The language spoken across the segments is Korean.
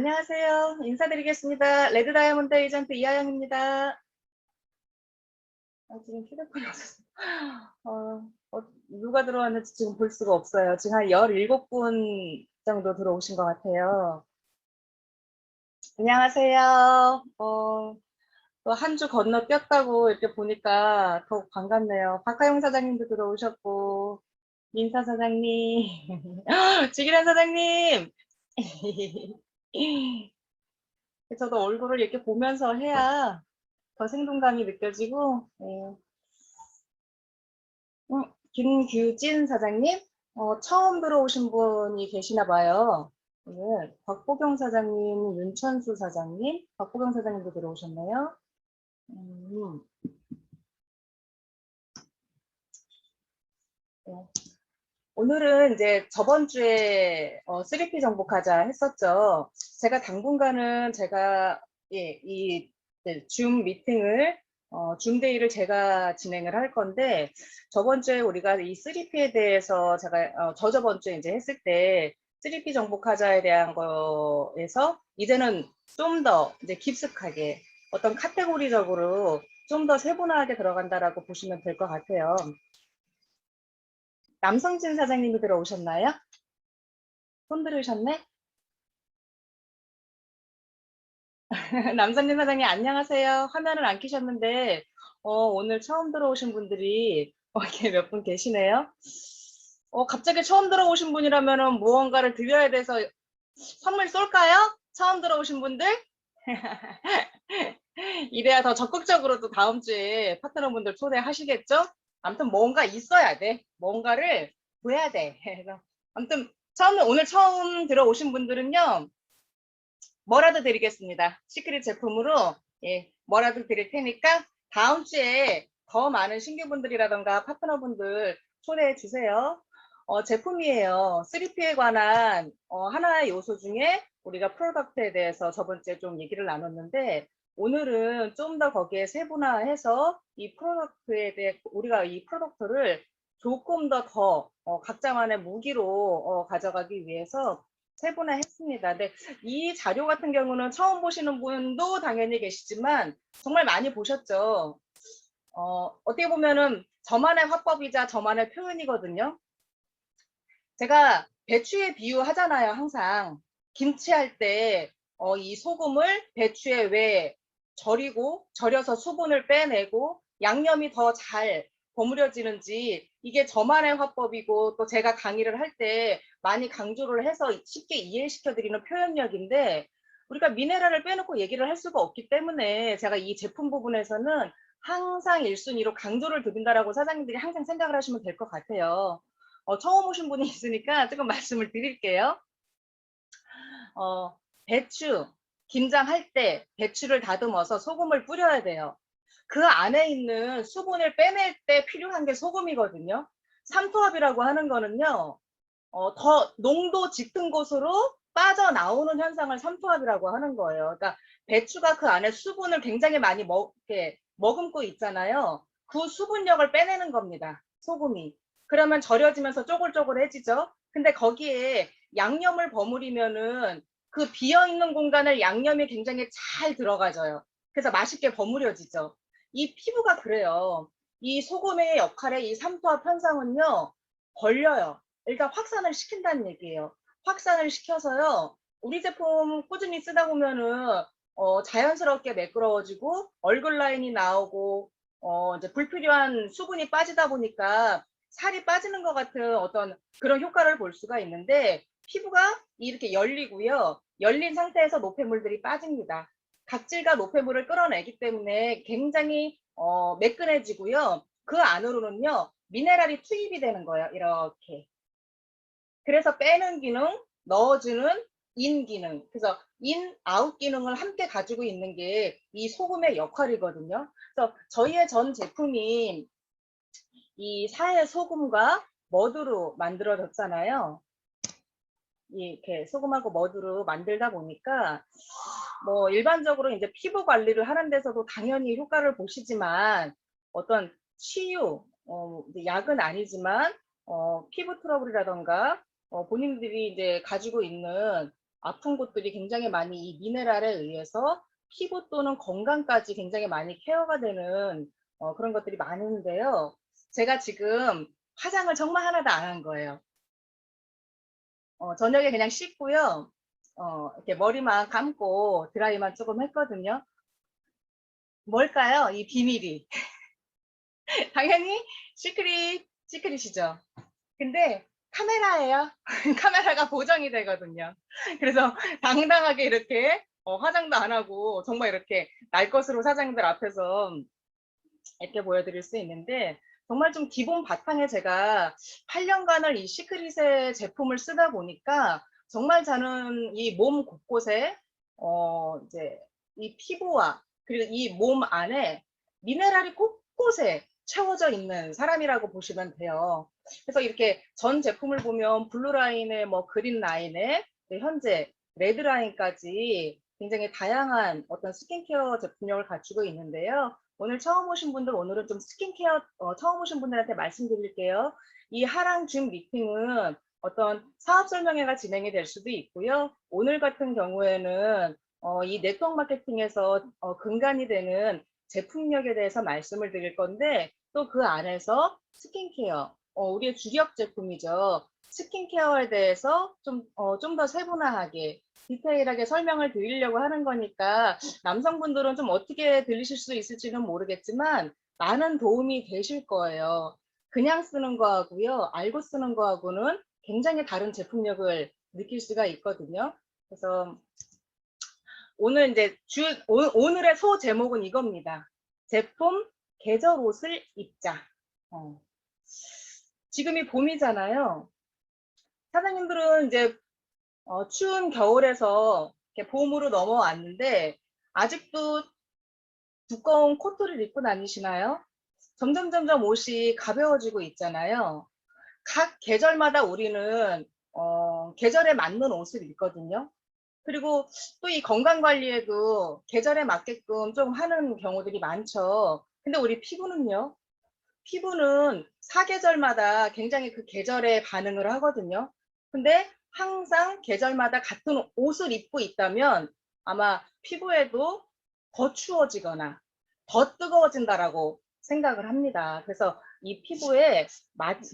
안녕하세요. 인사드리겠습니다. 레드 다이아몬드 에이전트 이하영입니다. 지금 휴대폰이 없어서 누가 들어왔는지 지금 볼 수가 없어요. 지금 한 17분 정도 들어오신 것 같아요. 안녕하세요. 또 한 주 건너뛰었다고 이렇게 보니까 더욱 반갑네요. 박하용 사장님도 들어오셨고, 민사 사장님, 지기란 사장님. 저도 얼굴을 이렇게 보면서 해야 더 생동감이 느껴지고, 네. 김규진 사장님, 처음 들어오신 분이 계시나 봐요. 오늘 박보경 사장님, 윤천수 사장님, 박보경 사장님도 들어오셨나요? 음, 네. 오늘은 이제 저번 주에 3P 정복하자 했었죠. 제가 당분간은 제가 줌 미팅을 줌데이를 제가 진행을 할 건데, 저번 주에 우리가 이 3P에 대해서 제가 저저번 주에 이제 했을 때 3P 정복하자에 대한 거에서 이제는 좀 더 이제 깊숙하게 어떤 카테고리적으로 좀 더 세분화하게 들어간다라고 보시면 될 것 같아요. 남성진 사장님이 들어오셨나요? 손 들으셨네? 남성진 사장님 안녕하세요. 화면을 안 켜셨는데 오늘 처음 들어오신 분들이 이렇게 몇 분 계시네요. 갑자기 처음 들어오신 분이라면 무언가를 드려야 돼서 선물 쏠까요? 처음 들어오신 분들? 이래야 더 적극적으로 또 다음 주에 파트너분들 초대하시겠죠? 아무튼 뭔가 있어야 돼. 뭔가를 구해야 돼. 그래서 아무튼 오늘 처음 들어오신 분들은요. 뭐라도 드리겠습니다. 시크릿 제품으로 뭐라도 드릴 테니까 다음 주에 더 많은 신규분들이라던가 파트너분들 초대해 주세요. 제품이에요. 3P에 관한 하나의 요소 중에 우리가 프로덕트에 대해서 저번 주에 좀 얘기를 나눴는데 오늘은 좀 더 거기에 세분화해서 이 프로덕트에 대해 우리가 이 프로덕트를 조금 더 각자만의 무기로 가져가기 위해서 세분화했습니다. 근데 이 자료 같은 경우는 처음 보시는 분도 당연히 계시지만 정말 많이 보셨죠. 어떻게 보면은 저만의 화법이자 저만의 표현이거든요. 제가 배추에 비유하잖아요, 항상. 김치 할 때, 이 소금을 배추에 왜 절여서 수분을 빼내고 양념이 더 잘 버무려지는지 이게 저만의 화법이고 또 제가 강의를 할 때 많이 강조를 해서 쉽게 이해시켜 드리는 표현력인데 우리가 미네랄을 빼놓고 얘기를 할 수가 없기 때문에 제가 이 제품 부분에서는 항상 1순위로 강조를 드린다라고 사장님들이 항상 생각을 하시면 될 것 같아요. 처음 오신 분이 있으니까 조금 말씀을 드릴게요. 배추, 김장할 때 배추를 다듬어서 소금을 뿌려야 돼요. 그 안에 있는 수분을 빼낼 때 필요한 게 소금이거든요. 삼투압이라고 하는 거는요, 더 농도 짙은 곳으로 빠져나오는 현상을 삼투압이라고 하는 거예요. 그러니까 배추가 그 안에 수분을 굉장히 많이 머금고 있잖아요. 그 수분력을 빼내는 겁니다. 소금이. 그러면 절여지면서 쪼글쪼글해지죠. 근데 거기에 양념을 버무리면은 그 비어있는 공간을 양념이 굉장히 잘 들어가져요. 그래서 맛있게 버무려지죠. 이 피부가 그래요. 이 소금의 역할에 이 삼투압 현상은요, 걸려요. 일단 확산을 시킨다는 얘기예요. 확산을 시켜서요. 우리 제품 꾸준히 쓰다 보면은 자연스럽게 매끄러워지고 얼굴 라인이 나오고 이제 불필요한 수분이 빠지다 보니까 살이 빠지는 것 같은 어떤 그런 효과를 볼 수가 있는데 피부가 이렇게 열리고요. 열린 상태에서 노폐물들이 빠집니다. 각질과 노폐물을 끌어내기 때문에 굉장히 매끈해지고요. 그 안으로는요. 미네랄이 투입이 되는 거예요. 이렇게. 그래서 빼는 기능, 넣어주는 인 기능. 그래서 인, 아웃 기능을 함께 가지고 있는 게 이 소금의 역할이거든요. 그래서 저희의 전 제품이 이 사해 소금과 머드로 만들어졌잖아요. 이렇게 소금하고 머드로 만들다 보니까 뭐 일반적으로 이제 피부 관리를 하는 데서도 당연히 효과를 보시지만 어떤 치유, 약은 아니지만 피부 트러블이라던가 본인들이 이제 가지고 있는 아픈 곳들이 굉장히 많이 이 미네랄에 의해서 피부 또는 건강까지 굉장히 많이 케어가 되는 그런 것들이 많은데요. 제가 지금 화장을 정말 하나도 안 한 거예요. 저녁에 그냥 씻고요. 이렇게 머리만 감고 드라이만 조금 했거든요. 뭘까요? 이 비밀이. 당연히 시크릿이죠. 근데 카메라예요. 카메라가 보정이 되거든요. 그래서 당당하게 이렇게 화장도 안 하고 정말 이렇게 날 것으로 사장님들 앞에서 이렇게 보여드릴 수 있는데, 정말 좀 기본 바탕에 제가 8년간을 이 시크릿의 제품을 쓰다 보니까 정말 저는 이 몸 곳곳에 이제 이 피부와 그리고 이 몸 안에 미네랄이 곳곳에 채워져 있는 사람이라고 보시면 돼요. 그래서 이렇게 전 제품을 보면 블루 라인에 뭐 그린 라인에 현재 레드 라인까지 굉장히 다양한 어떤 스킨케어 제품력을 갖추고 있는데요. 오늘 처음 오신 분들, 오늘은 좀 스킨케어 처음 오신 분들한테 말씀드릴게요. 이 하랑 줌 미팅은 어떤 사업 설명회가 진행이 될 수도 있고요. 오늘 같은 경우에는 이 네트워크 마케팅에서 근간이 되는 제품력에 대해서 말씀을 드릴 건데, 또 그 안에서 스킨케어, 우리의 주력 제품이죠. 스킨케어에 대해서 좀 더 세분화하게 디테일하게 설명을 드리려고 하는 거니까 남성분들은 좀 어떻게 들리실 수 있을지는 모르겠지만 많은 도움이 되실 거예요. 그냥 쓰는 거하고요, 알고 쓰는 거하고는 굉장히 다른 제품력을 느낄 수가 있거든요. 그래서 오늘 이제 오늘의 소 제목은 이겁니다. 제품 계절 옷을 입자. 지금이 봄이잖아요. 사장님들은 이제 추운 겨울에서 이렇게 봄으로 넘어왔는데 아직도 두꺼운 코트를 입고 다니시나요? 점점 옷이 가벼워지고 있잖아요. 각 계절마다 우리는 계절에 맞는 옷을 입거든요. 그리고 또 이 건강 관리에도 계절에 맞게끔 좀 하는 경우들이 많죠. 근데 우리 피부는요? 피부는 사계절마다 굉장히 그 계절에 반응을 하거든요. 근데 항상 계절마다 같은 옷을 입고 있다면 아마 피부에도 더 추워지거나 더 뜨거워진다라고 생각을 합니다. 그래서 이 피부에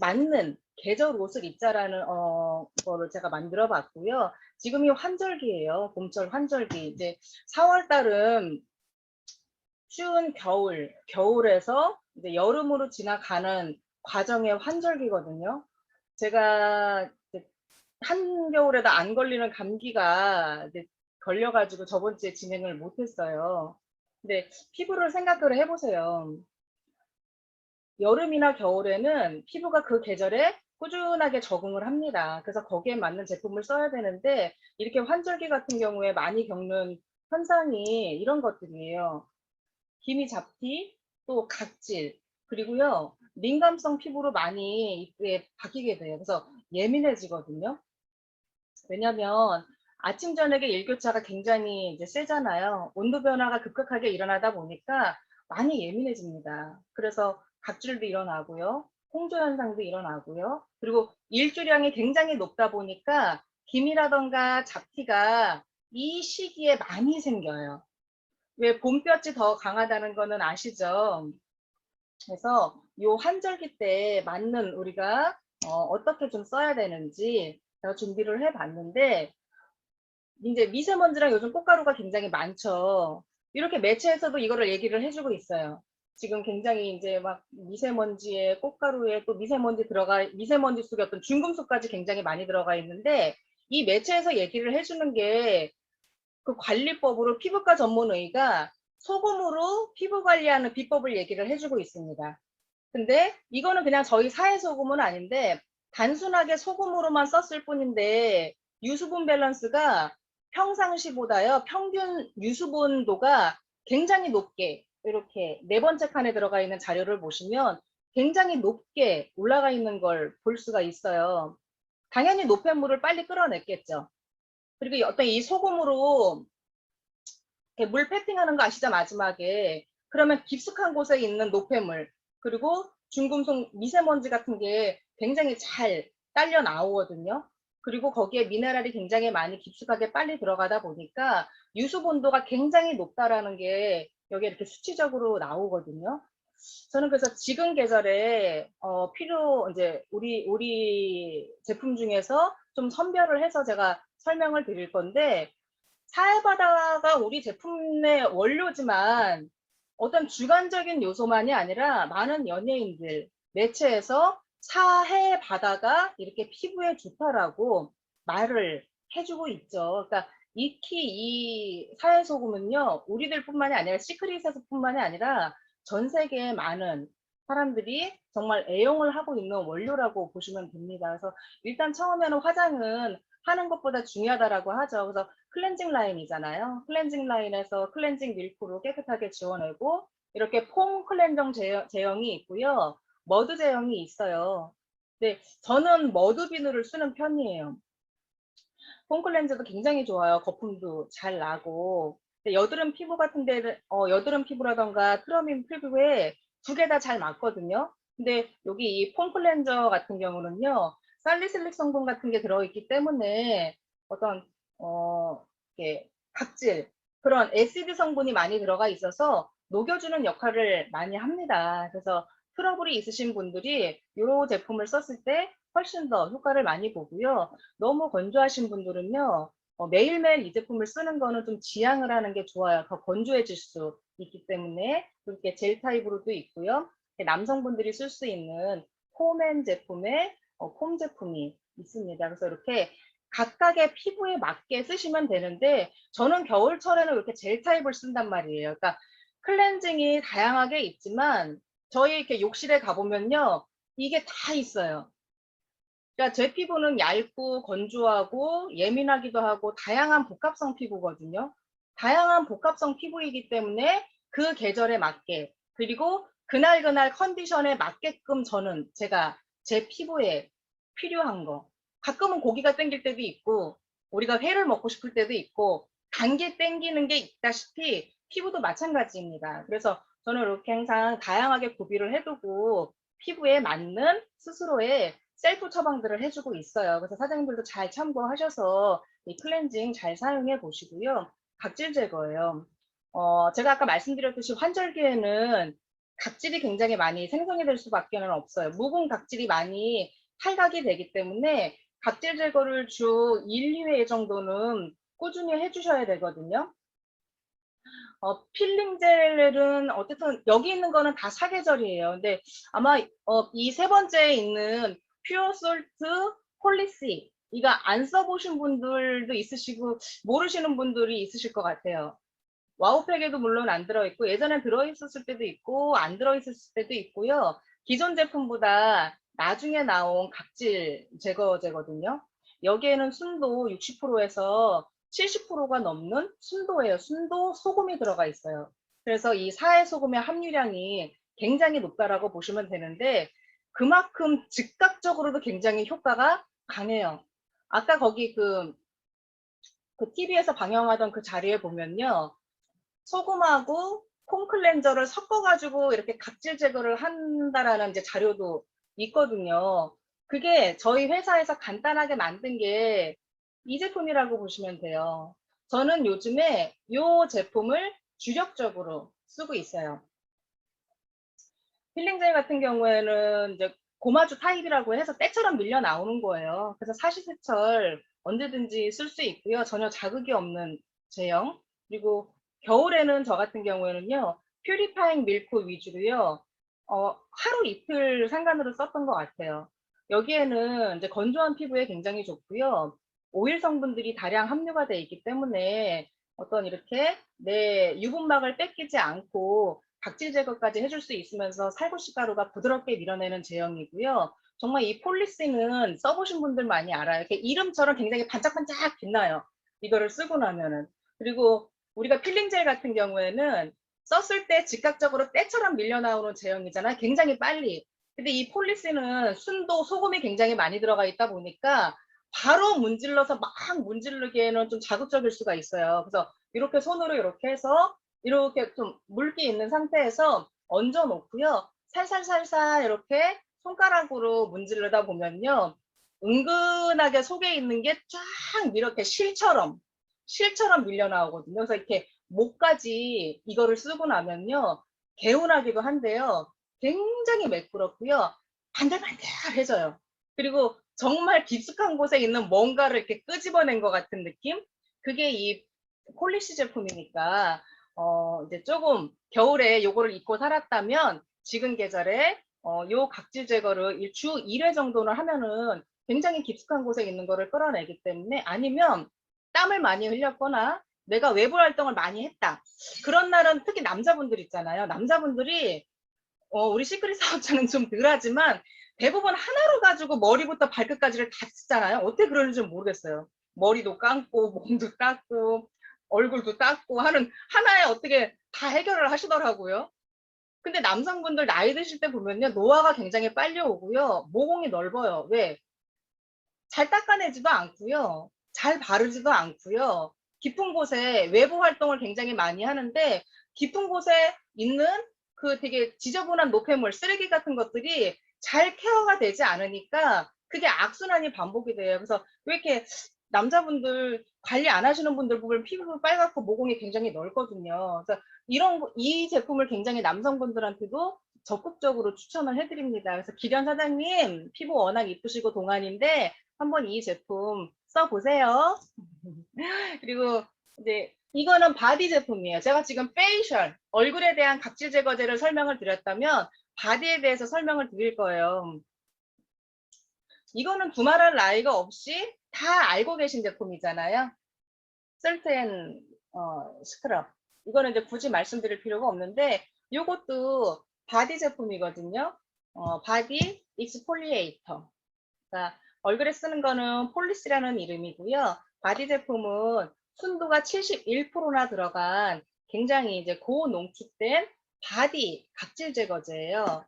맞는 계절 옷을 입자라는 거를 제가 만들어 봤고요. 지금이 환절기예요. 봄철 환절기. 이제 4월 달은 추운 겨울에서 이제 여름으로 지나가는 과정의 환절기거든요. 제가 이제 한겨울에도 안 걸리는 감기가 이제 걸려가지고 저번 주에 진행을 못했어요. 근데 피부를 생각을 해보세요. 여름이나 겨울에는 피부가 그 계절에 꾸준하게 적응을 합니다. 그래서 거기에 맞는 제품을 써야 되는데 이렇게 환절기 같은 경우에 많이 겪는 현상이 이런 것들이에요. 기미 잡티, 또 각질, 그리고요, 민감성 피부로 많이 이게 바뀌게 돼요. 그래서 예민해지거든요. 왜냐면 아침, 저녁에 일교차가 굉장히 이제 세잖아요. 온도 변화가 급격하게 일어나다 보니까 많이 예민해집니다. 그래서 각질도 일어나고요. 홍조 현상도 일어나고요. 그리고 일조량이 굉장히 높다 보니까 기미라던가 잡티가 이 시기에 많이 생겨요. 왜 봄볕이 더 강하다는 거는 아시죠? 그래서 요 환절기 때 맞는 우리가 어떻게 좀 써야 되는지 제가 준비를 해봤는데, 이제 미세먼지랑 요즘 꽃가루가 굉장히 많죠. 이렇게 매체에서도 이거를 얘기를 해주고 있어요. 지금 굉장히 이제 막 미세먼지에 꽃가루에 또 미세먼지 속에 어떤 중금속까지 굉장히 많이 들어가 있는데, 이 매체에서 얘기를 해주는 게 그 관리법으로 피부과 전문의가 소금으로 피부 관리하는 비법을 얘기를 해주고 있습니다. 근데 이거는 그냥 저희 사회 소금은 아닌데 단순하게 소금으로만 썼을 뿐인데 유수분 밸런스가 평상시보다요, 평균 유수분도가 굉장히 높게 이렇게 네 번째 칸에 들어가 있는 자료를 보시면 굉장히 높게 올라가 있는 걸 볼 수가 있어요. 당연히 노폐물을 빨리 끌어냈겠죠. 그리고 어떤 이 소금으로 물 패팅하는 거 아시죠? 마지막에. 그러면 깊숙한 곳에 있는 노폐물, 그리고 중금속 미세먼지 같은 게 굉장히 잘 딸려 나오거든요. 그리고 거기에 미네랄이 굉장히 많이 깊숙하게 빨리 들어가다 보니까 유수 본도가 굉장히 높다라는 게 여기에 이렇게 수치적으로 나오거든요. 저는 그래서 지금 계절에 이제 우리 제품 중에서 좀 선별을 해서 제가 설명을 드릴 건데, 사해바다가 우리 제품의 원료지만 어떤 주관적인 요소만이 아니라 많은 연예인들, 매체에서 사해바다가 이렇게 피부에 좋다라고 말을 해주고 있죠. 그러니까 익히 이 사해소금은요, 우리들뿐만이 아니라 시크릿에서뿐만이 아니라 전 세계의 많은 사람들이 정말 애용을 하고 있는 원료라고 보시면 됩니다. 그래서 일단 처음에는 화장은 하는 것보다 중요하다라고 하죠. 그래서 클렌징 라인이잖아요. 클렌징 라인에서 클렌징 밀크로 깨끗하게 지워내고, 이렇게 폼 클렌징 제형이 있고요. 머드 제형이 있어요. 근데 저는 머드 비누를 쓰는 편이에요. 폼 클렌저도 굉장히 좋아요. 거품도 잘 나고. 근데 여드름 피부 같은 데는 여드름 피부라던가 트러민 피부에 두 개 다 잘 맞거든요. 근데 여기 이 폼 클렌저 같은 경우는요, 살리실릭 성분 같은 게 들어있기 때문에 어떤 이렇게 각질, 그런 애시드 성분이 많이 들어가 있어서 녹여주는 역할을 많이 합니다. 그래서 트러블이 있으신 분들이 이 제품을 썼을 때 훨씬 더 효과를 많이 보고요. 너무 건조하신 분들은요, 매일매일 이 제품을 쓰는 거는 좀 지양을 하는 게 좋아요. 더 건조해질 수 있기 때문에. 이렇게 젤 타입으로도 있고요. 남성분들이 쓸 수 있는 폼앤 제품의 폼 제품이 있습니다. 그래서 이렇게 각각의 피부에 맞게 쓰시면 되는데, 저는 겨울철에는 이렇게 젤 타입을 쓴단 말이에요. 그러니까 클렌징이 다양하게 있지만 저희 이렇게 욕실에 가보면요, 이게 다 있어요. 그러니까 제 피부는 얇고 건조하고 예민하기도 하고 다양한 복합성 피부거든요. 다양한 복합성 피부이기 때문에 그 계절에 맞게, 그리고 그날 컨디션에 맞게끔 저는 제가 제 피부에 필요한 거, 가끔은 고기가 땡길 때도 있고 우리가 회를 먹고 싶을 때도 있고 단 게 땡기는 게 있다시피 피부도 마찬가지입니다. 그래서 저는 이렇게 항상 다양하게 구비를 해두고 피부에 맞는 스스로의 셀프 처방들을 해주고 있어요. 그래서 사장님들도 잘 참고하셔서 이 클렌징 잘 사용해 보시고요. 각질 제거예요. 제가 아까 말씀드렸듯이 환절기에는 각질이 굉장히 많이 생성이 될 수밖에 없어요. 묵은 각질이 많이 탈각이 되기 때문에 각질 제거를 주 1, 2회 정도는 꾸준히 해주셔야 되거든요. 필링 젤은 어쨌든 여기 있는 거는 다 사계절이에요. 근데 아마 이 세 번째에 있는 퓨어 솔트 폴리시, 이거 안 써보신 분들도 있으시고 모르시는 분들이 있으실 것 같아요. 와우팩에도 물론 안 들어있고 예전에 들어있었을 때도 있고 안 들어있었을 때도 있고요. 기존 제품보다 나중에 나온 각질 제거제거든요. 여기에는 순도 60%에서 70%가 넘는 순도예요. 순도 소금이 들어가 있어요. 그래서 이 사해 소금의 함유량이 굉장히 높다라고 보시면 되는데, 그만큼 즉각적으로도 굉장히 효과가 강해요. 아까 거기 그 TV에서 방영하던 그 자리에 보면요, 소금하고 폼 클렌저를 섞어가지고 이렇게 각질 제거를 한다라는 이제 자료도 있거든요. 그게 저희 회사에서 간단하게 만든 게 이 제품이라고 보시면 돼요. 저는 요즘에 이 제품을 주력적으로 쓰고 있어요. 필링젤 같은 경우에는 이제 고마주 타입이라고 해서 때처럼 밀려 나오는 거예요. 그래서 사시세철 언제든지 쓸 수 있고요. 전혀 자극이 없는 제형. 그리고 겨울에는 저 같은 경우에는요, 퓨리파잉 밀크 위주로요, 하루 이틀 상관으로 썼던 것 같아요. 여기에는 이제 건조한 피부에 굉장히 좋고요. 오일 성분들이 다량 함유가 되어 있기 때문에 어떤 이렇게 내 유분막을 뺏기지 않고 각질 제거까지 해줄 수 있으면서 살구씨 가루가 부드럽게 밀어내는 제형이고요. 정말 이 폴리스는 써보신 분들 많이 알아요. 이렇게 이름처럼 굉장히 반짝반짝 빛나요. 이거를 쓰고 나면은. 그리고 우리가 필링 젤 같은 경우에는 썼을 때 즉각적으로 때처럼 밀려 나오는 제형이잖아요. 굉장히 빨리. 근데 이 폴리스는 순도, 소금이 굉장히 많이 들어가 있다 보니까 바로 문질러서 막 문지르기에는 좀 자극적일 수가 있어요. 그래서 이렇게 손으로 이렇게 해서 이렇게 좀 물기 있는 상태에서 얹어 놓고요. 살살살살 이렇게 손가락으로 문지르다 보면요, 은근하게 속에 있는 게 쫙 이렇게 실처럼 밀려 나오거든요. 그래서 이렇게 목까지 이거를 쓰고 나면요, 개운하기도 한데요, 굉장히 매끄럽고요, 반들반들해져요. 그리고 정말 깊숙한 곳에 있는 뭔가를 이렇게 끄집어낸 것 같은 느낌? 그게 이 폴리시 제품이니까 이제 조금 겨울에 요거를 입고 살았다면 지금 계절에 요 각질 제거를 주 1회 정도는 하면은 굉장히 깊숙한 곳에 있는 거를 끌어내기 때문에, 아니면 땀을 많이 흘렸거나 내가 외부 활동을 많이 했다, 그런 날은 특히 남자분들 있잖아요. 남자분들이 우리 시크릿 사업자는 좀 덜하지만 대부분 하나로 가지고 머리부터 발끝까지를 다 쓰잖아요. 어떻게 그러는지 모르겠어요. 머리도 감고 몸도 닦고 얼굴도 닦고 하는 하나에 어떻게 다 해결을 하시더라고요. 근데 남성분들 나이 드실 때 보면요, 노화가 굉장히 빨리 오고요, 모공이 넓어요. 왜? 잘 닦아내지도 않고요, 잘 바르지도 않고요, 깊은 곳에 외부 활동을 굉장히 많이 하는데 깊은 곳에 있는 그 되게 지저분한 노폐물, 쓰레기 같은 것들이 잘 케어가 되지 않으니까 그게 악순환이 반복이 돼요. 그래서 왜 이렇게 남자분들 관리 안 하시는 분들 보면 피부 빨갛고 모공이 굉장히 넓거든요. 그래서 이 제품을 굉장히 남성분들한테도 적극적으로 추천을 해드립니다. 그래서 기련 사장님, 피부 워낙 이쁘시고 동안인데 한번 이 제품 써보세요. 그리고 이제 이거는 바디 제품이에요. 제가 지금 페이셜, 얼굴에 대한 각질 제거제를 설명을 드렸다면 바디에 대해서 설명을 드릴 거예요. 이거는 두말할 나위가 없이 다 알고 계신 제품이잖아요. 셀텐 스크럽. 이거는 이제 굳이 말씀드릴 필요가 없는데, 이것도 바디 제품이거든요. 바디 익스폴리에이터. 그러니까 얼굴에 쓰는 거는 폴리스라는 이름이고요. 바디 제품은 순도가 71%나 들어간 굉장히 이제 고농축된 바디 각질 제거제예요.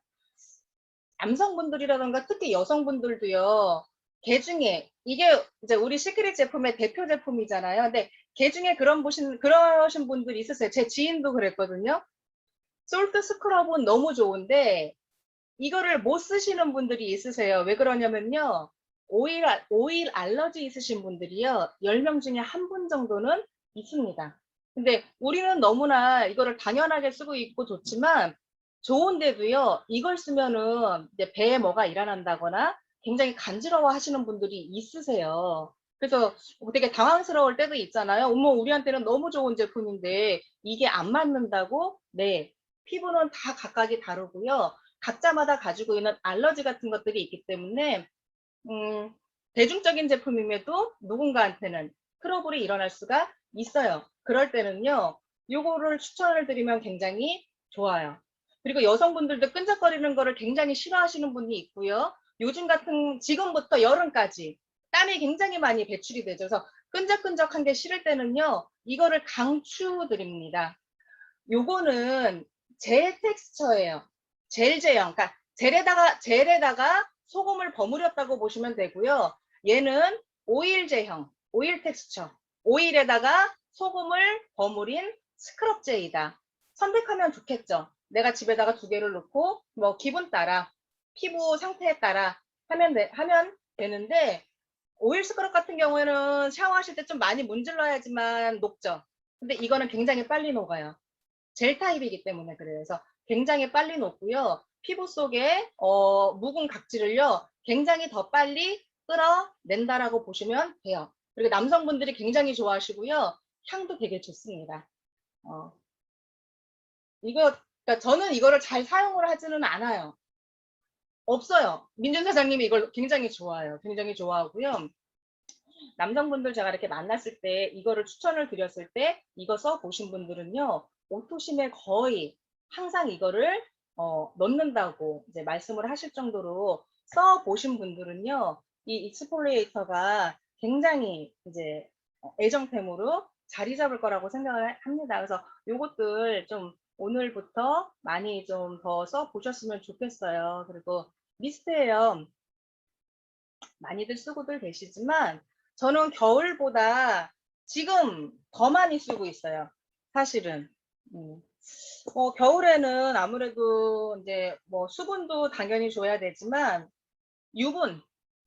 남성분들이라던가 특히 여성분들도요, 개 중에 이게 이제 우리 시크릿 제품의 대표 제품이잖아요. 근데 개 중에 그러신 분들이 있으세요. 제 지인도 그랬거든요. 솔트 스크럽은 너무 좋은데 이거를 못 쓰시는 분들이 있으세요. 왜 그러냐면요, 오일 알러지 있으신 분들이요, 10명 중에 한 분 정도는 있습니다. 근데 우리는 너무나 이거를 당연하게 쓰고 있고 좋지만, 좋은데도요, 이걸 쓰면은 이제 배에 뭐가 일어난다거나 굉장히 간지러워 하시는 분들이 있으세요. 그래서 되게 당황스러울 때도 있잖아요. 어머, 우리한테는 너무 좋은 제품인데 이게 안 맞는다고? 네. 피부는 다 각각이 다르고요, 각자마다 가지고 있는 알러지 같은 것들이 있기 때문에 대중적인 제품임에도 누군가한테는 트러블이 일어날 수가 있어요. 그럴 때는요, 요거를 추천을 드리면 굉장히 좋아요. 그리고 여성분들도 끈적거리는 거를 굉장히 싫어하시는 분이 있고요. 요즘 같은 지금부터 여름까지 땀이 굉장히 많이 배출이 되죠. 그래서 끈적끈적한 게 싫을 때는요, 이거를 강추드립니다. 요거는 젤 텍스처예요. 젤 제형. 그러니까 젤에다가 소금을 버무렸다고 보시면 되고요. 얘는 오일 제형, 오일 텍스처. 오일에다가 소금을 버무린 스크럽 젤이다. 선택하면 좋겠죠. 내가 집에다가 2개를 놓고 뭐 기분 따라, 피부 상태에 따라 하면 되는데, 오일 스크럽 같은 경우에는 샤워하실 때 좀 많이 문질러야지만 녹죠. 근데 이거는 굉장히 빨리 녹아요. 젤 타입이기 때문에 그래요. 그래서 굉장히 빨리 녹고요, 피부 속에 묵은 각질을요, 굉장히 더 빨리 끌어낸다라고 보시면 돼요. 그리고 남성분들이 굉장히 좋아하시고요, 향도 되게 좋습니다. 어, 그러니까 저는 이거를 잘 사용을 하지는 않아요. 없어요. 민준 사장님이 이걸 굉장히 좋아해요. 굉장히 좋아하고요. 남성분들 제가 이렇게 만났을 때 이거를 추천을 드렸을 때 이거 써보신 분들은요, 오토심에 거의 항상 이거를 넣는다고 이제 말씀을 하실 정도로, 써보신 분들은요, 이 익스폴리에이터가 굉장히 이제 애정템으로 자리 잡을 거라고 생각을 합니다. 그래서 요것들 좀 오늘부터 많이 좀 더 써보셨으면 좋겠어요. 그리고 미스트예요. 많이들 쓰고들 계시지만 저는 겨울보다 지금 더 많이 쓰고 있어요. 사실은. 겨울에는 아무래도 이제 뭐 수분도 당연히 줘야 되지만 유분,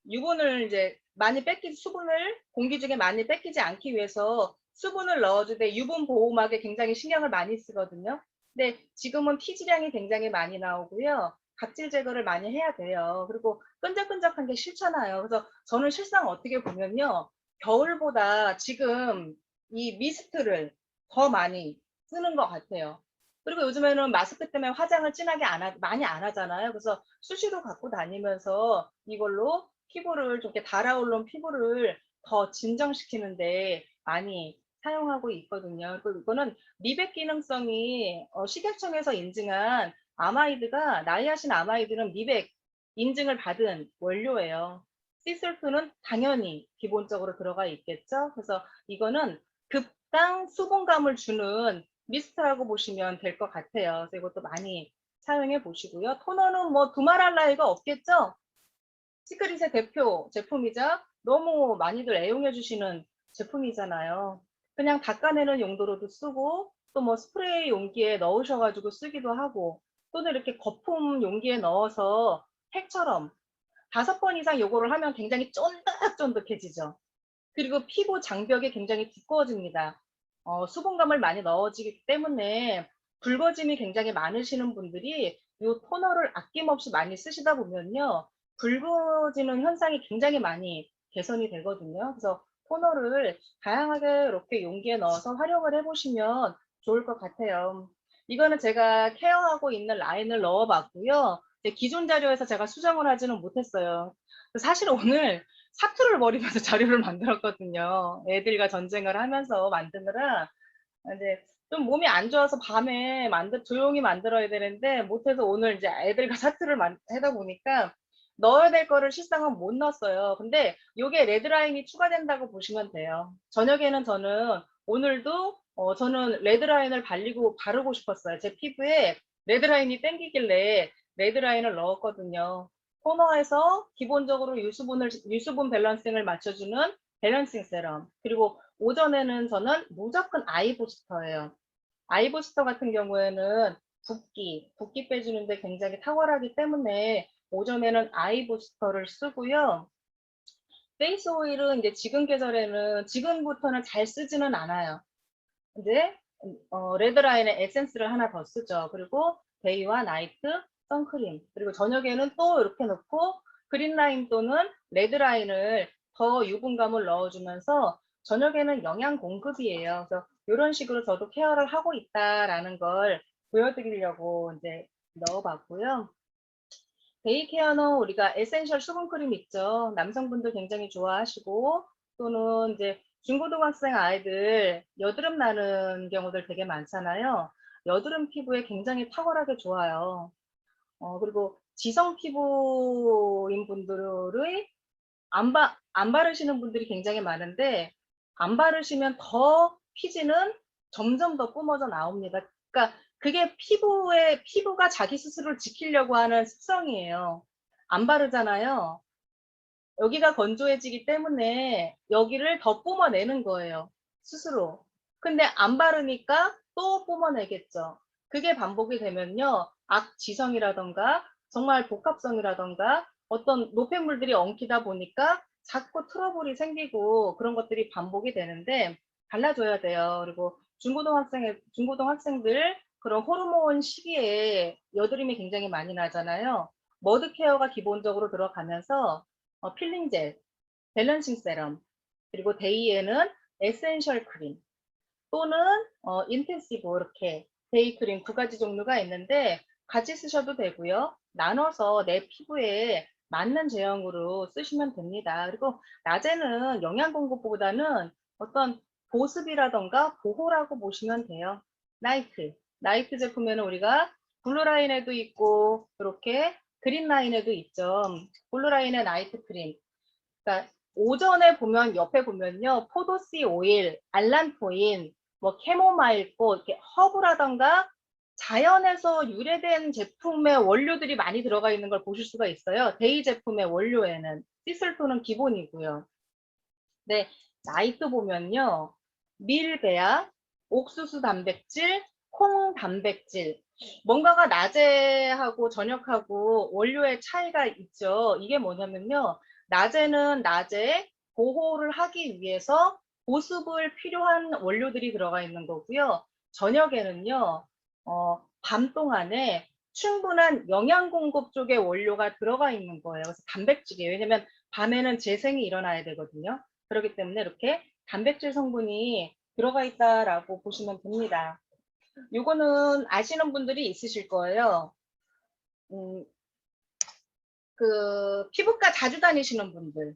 유분을 이제 많이 수분을 공기 중에 많이 뺏기지 않기 위해서 수분을 넣어주되 유분 보호막에 굉장히 신경을 많이 쓰거든요. 근데 지금은 피지량이 굉장히 많이 나오고요. 각질 제거를 많이 해야 돼요. 그리고 끈적끈적한 게 싫잖아요. 그래서 저는 실상 어떻게 보면요. 겨울보다 지금 이 미스트를 더 많이 쓰는 것 같아요. 그리고 요즘에는 마스크 때문에 화장을 진하게 많이 안 하잖아요. 그래서 수시로 갖고 다니면서 이걸로 피부를 좀 이렇게 달아오른 피부를 더 진정시키는데 많이 사용하고 있거든요. 그리고 이거는 미백 기능성이 식약청에서 인증한 아마이드가 나이아신 아마이드는 미백 인증을 받은 원료예요. 시슬프는 당연히 기본적으로 들어가 있겠죠. 그래서 이거는 급당 수분감을 주는 미스트라고 보시면 될 것 같아요. 그래서 이것도 많이 사용해 보시고요. 토너는 뭐 두말할 나위가 없겠죠. 시크릿의 대표 제품이자 너무 많이들 애용해 주시는 제품이잖아요. 그냥 닦아내는 용도로도 쓰고 또 뭐 스프레이 용기에 넣으셔가지고 쓰기도 하고 또는 이렇게 거품 용기에 넣어서 팩처럼 5번 이상 요거를 하면 굉장히 쫀득쫀득해지죠. 그리고 피부 장벽이 굉장히 두꺼워집니다. 수분감을 많이 넣어지기 때문에 붉어짐이 굉장히 많으시는 분들이 이 토너를 아낌없이 많이 쓰시다 보면요. 붉어지는 현상이 굉장히 많이 개선이 되거든요. 그래서 토너를 다양하게 이렇게 용기에 넣어서 활용을 해보시면 좋을 것 같아요. 이거는 제가 케어하고 있는 라인을 넣어봤고요. 기존 자료에서 제가 수정을 하지는 못했어요. 사실 오늘 사투를 벌이면서 자료를 만들었거든요. 애들과 전쟁을 하면서 만드느라. 이제 좀 몸이 안 좋아서 밤에 조용히 만들어야 되는데 못해서 오늘 이제 애들과 사투를 하다 보니까 넣어야 될 거를 실상은 못 넣었어요. 근데 이게 레드라인이 추가된다고 보시면 돼요. 저녁에는 저는 오늘도 저는 레드라인을 바르고 싶었어요. 제 피부에 레드라인이 땡기길래 레드라인을 넣었거든요. 토너에서 기본적으로 유수분 밸런싱을 맞춰주는 밸런싱 세럼. 그리고 오전에는 저는 무조건 아이 부스터예요. 아이 부스터 같은 경우에는 붓기 빼주는데 굉장히 탁월하기 때문에 오전에는 아이 부스터를 쓰고요. 페이스 오일은 이제 지금부터는 잘 쓰지는 않아요. 이제 레드라인에 에센스를 하나 더 쓰죠. 그리고 데이와 나이트, 선크림. 그리고 저녁에는 또 이렇게 넣고 그린라인 또는 레드라인을 더 유분감을 넣어주면서 저녁에는 영양 공급이에요. 그래서 이런 식으로 저도 케어를 하고 있다라는 걸 보여드리려고 이제 넣어봤고요. 데이케어는 우리가 에센셜 수분크림 있죠. 남성분들 굉장히 좋아하시고 또는 이제 중고등학생 아이들 여드름 나는 경우들 되게 많잖아요. 여드름 피부에 굉장히 탁월하게 좋아요. 그리고 지성 피부인 분들의 안 바르시는 분들이 굉장히 많은데 안 바르시면 더 피지는 점점 더 뿜어져 나옵니다. 그러니까 그게 피부가 자기 스스로를 지키려고 하는 습성이에요. 안 바르잖아요. 여기가 건조해지기 때문에 여기를 더 뿜어내는 거예요. 스스로. 근데 안 바르니까 또 뿜어내겠죠. 그게 반복이 되면요. 악지성이라던가 정말 복합성이라던가 어떤 노폐물들이 엉키다 보니까 자꾸 트러블이 생기고 그런 것들이 반복이 되는데 달라져야 돼요. 그리고 중고등학생들 그런 호르몬 시기에 여드름이 굉장히 많이 나잖아요. 머드 케어가 기본적으로 들어가면서 필링 젤, 밸런싱 세럼, 그리고 데이에는 에센셜 크림 또는 인텐시브 이렇게 데이 크림 2가지 종류가 있는데 같이 쓰셔도 되고요. 나눠서 내 피부에 맞는 제형으로 쓰시면 됩니다. 그리고 낮에는 영양 공급보다는 어떤 보습이라던가 보호라고 보시면 돼요. 나이트 제품에는 우리가 블루라인에도 있고 이렇게 그린라인에도 있죠. 블루라인의 나이트 크림. 그러니까 오전에 보면 옆에 보면요. 포도씨 오일, 알란토인, 뭐 캐모마일꽃, 이렇게 허브라던가 자연에서 유래된 제품의 원료들이 많이 들어가 있는 걸 보실 수가 있어요. 데이 제품의 원료에는 시슬토는 기본이고요. 네, 나이트 보면요. 밀배아, 옥수수 단백질, 콩 단백질. 뭔가가 낮에 하고 저녁하고 원료의 차이가 있죠. 이게 뭐냐면요. 낮에는 낮에 보호를 하기 위해서 보습을 필요한 원료들이 들어가 있는 거고요. 저녁에는요, 밤 동안에 충분한 영양 공급 쪽의 원료가 들어가 있는 거예요. 그래서 단백질이에요. 왜냐면 밤에는 재생이 일어나야 되거든요. 그렇기 때문에 이렇게 단백질 성분이 들어가 있다라고 보시면 됩니다. 요거는 아시는 분들이 있으실 거예요. 음, 그 피부과 자주 다니시는 분들,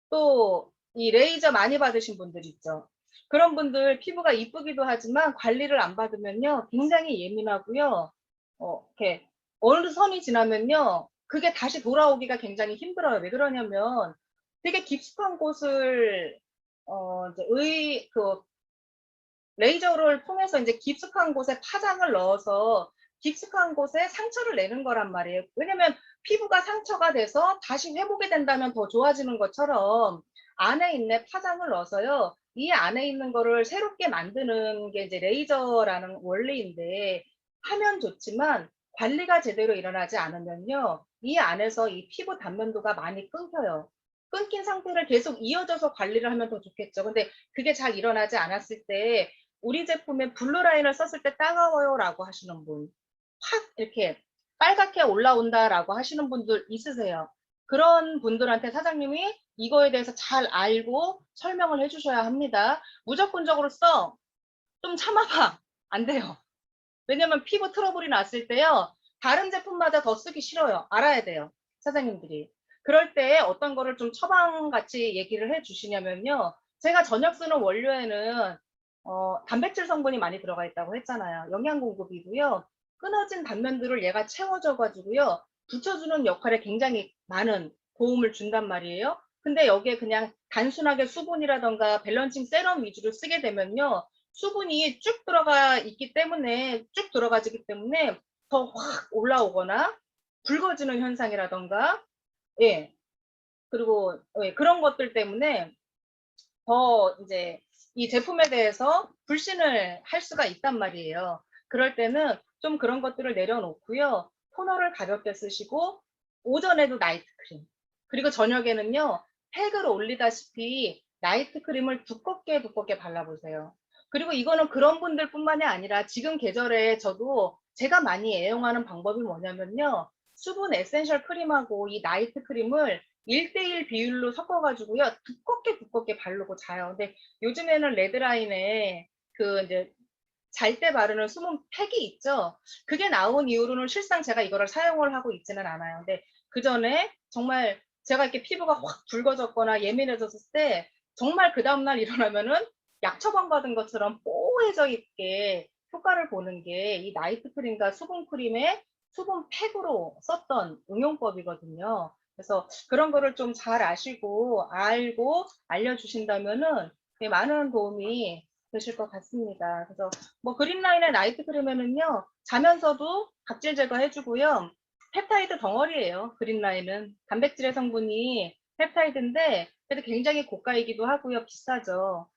또 이 레이저 많이 받으신 분들 있죠. 그런 분들 피부가 이쁘기도 하지만 관리를 안 받으면요, 굉장히 예민하고요. 이렇게 어느 선이 지나면요, 그게 다시 돌아오기가 굉장히 힘들어요. 왜 그러냐면 되게 깊숙한 곳을 이제 레이저를 통해서 이제 깊숙한 곳에 파장을 넣어서 깊숙한 곳에 상처를 내는 거란 말이에요. 왜냐면 피부가 상처가 돼서 다시 회복이 된다면 더 좋아지는 것처럼 안에 있는 파장을 넣어서요. 이 안에 있는 거를 새롭게 만드는 게 이제 레이저라는 원리인데 하면 좋지만 관리가 제대로 일어나지 않으면요. 이 안에서 이 피부 단면도가 많이 끊겨요. 끊긴 상태를 계속 이어져서 관리를 하면 더 좋겠죠. 근데 그게 잘 일어나지 않았을 때 우리 제품에 블루라인을 썼을 때 따가워요라고 하시는 분, 확 이렇게 빨갛게 올라온다라고 하시는 분들 있으세요. 그런 분들한테 사장님이 이거에 대해서 잘 알고 설명을 해주셔야 합니다. 무조건적으로 써. 좀 참아봐. 안 돼요. 왜냐면 피부 트러블이 났을 때요. 다른 제품마다 더 쓰기 싫어요. 알아야 돼요. 사장님들이. 그럴 때 어떤 거를 좀 처방같이 얘기를 해 주시냐면요. 제가 저녁 쓰는 원료에는 단백질 성분이 많이 들어가 있다고 했잖아요. 영양 공급이고요. 끊어진 단면들을 얘가 채워줘 가지고요. 붙여주는 역할에 굉장히 많은 도움을 준단 말이에요. 근데 여기에 그냥 단순하게 수분이라던가 밸런싱 세럼 위주로 쓰게 되면요. 수분이 쭉 들어가 있기 때문에 쭉 들어가지기 때문에 더 확 올라오거나 붉어지는 현상이라던가 예 그리고 예, 그런 것들 때문에 더 이제 이 제품에 대해서 불신을 할 수가 있단 말이에요. 그럴 때는 좀 그런 것들을 내려놓고요. 토너를 가볍게 쓰시고 오전에도 나이트 크림 그리고 저녁에는요. 팩을 올리다시피 나이트 크림을 두껍게 두껍게 발라보세요. 그리고 이거는 그런 분들 뿐만이 아니라 지금 계절에 저도 제가 많이 애용하는 방법이 뭐냐면요. 수분 에센셜 크림하고 이 나이트 크림을 1대1 비율로 섞어가지고요. 두껍게 두껍게 바르고 자요. 근데 요즘에는 레드라인에 그 이제 잘 때 바르는 수분 팩이 있죠. 그게 나온 이후로는 실상 제가 이거를 사용을 하고 있지는 않아요. 근데 그 전에 정말 제가 이렇게 피부가 확 붉어졌거나 예민해졌을 때 정말 그 다음날 일어나면은 약 처방 받은 것처럼 뽀해져 있게 효과를 보는 게 이 나이트 크림과 수분 크림의 수분 팩으로 썼던 응용법이거든요. 그래서 그런 거를 좀 잘 아시고 알고 알려주신다면은 많은 도움이 되실 것 같습니다. 그래서 뭐 그린라인의 나이트 크림에는요 자면서도 각질 제거해주고요 펩타이드 덩어리예요. 그린라인은 단백질의 성분이 펩타이드인데 그래도 굉장히 고가이기도 하고요 비싸죠.